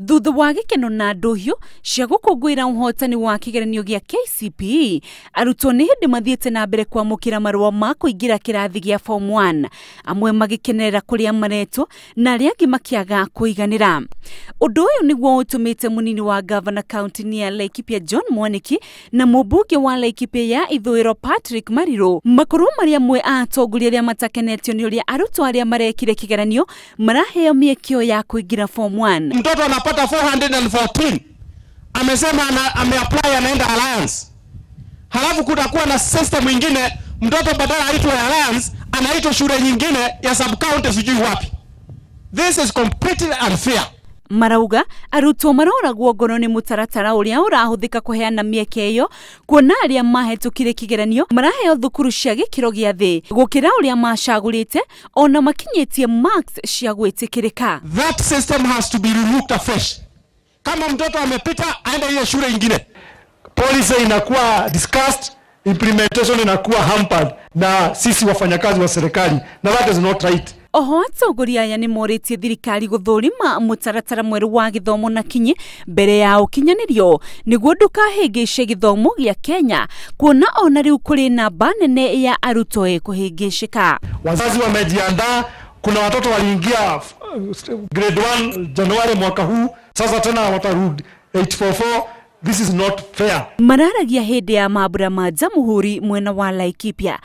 thutha wa gĩkeno na ndũhiũ cia gũkũngũĩra ũhotani wa kĩgeranio gĩa KCPE, arutwo nĩ hĩndĩ mathiĩte na mbere kwamũkĩra marũa ma kũingĩra kĩrathi gĩa Form 1, amwe magĩkenerera kũrĩa maretwo na arĩa angĩ makĩaga kũiganĩra. Ũndũ ũyũ nĩguo ũtũmĩte mũnini wa gavana kaunti-inĩ ya Laikipia John Mwaniki na mũmbunge wa Laikipia ya ithũĩro Patrick Marirũ makorwo marĩ amwe a atongoria arĩa matakenetio nĩ ũrĩa arutwo arĩa marekire kĩgeranio maraheo mĩekeo ya kũingĩra Form 1. Mtoto anapata 414, amesema ameapply anaenda Alliance. Halafu kutakuwa na system nyingine, mtoto badala aitwe Alliance anaitwa shule nyingine ya sub county sijui wapi. This is completely unfair. Marauga arutwo maroragwo ngono nĩ mũtaratara ũrĩa ũrahũthĩka kũheana mĩeke ĩyo, kuona arĩa mahetũkire kĩgeranio maraheo thukuru cia gĩkĩro gĩa thĩ gũkĩra ũrĩa macagũrĩte ona makinyĩtie marks cia gwĩtĩkĩrĩka. That system has to be relooked afresh. Kama mtoto amepita aende ile shule nyingine, policy inakuwa discussed, implementation inakuwa hampered na sisi wafanyakazi wa serikali, na that is not right. Oho atongoria aya nĩ morĩtie thirikari gũthũrima mũtaratara mwerũ wa gĩthomo na kinyi mbere ya ũkinyanĩrio nĩguo ndũkahĩngĩce gĩthomo gĩa Kenya, kuona ona rĩu kũrĩ namba nene ya arutwo kũhĩngĩcĩka. Wazazi wamejiandaa, kuna watoto waliingia grade 1 Januari mwaka huu, sasa tena watarudi 844. This is not fair. Mararagia hĩndĩ ya mambura ma Jamhuri mwena wa Laikipia.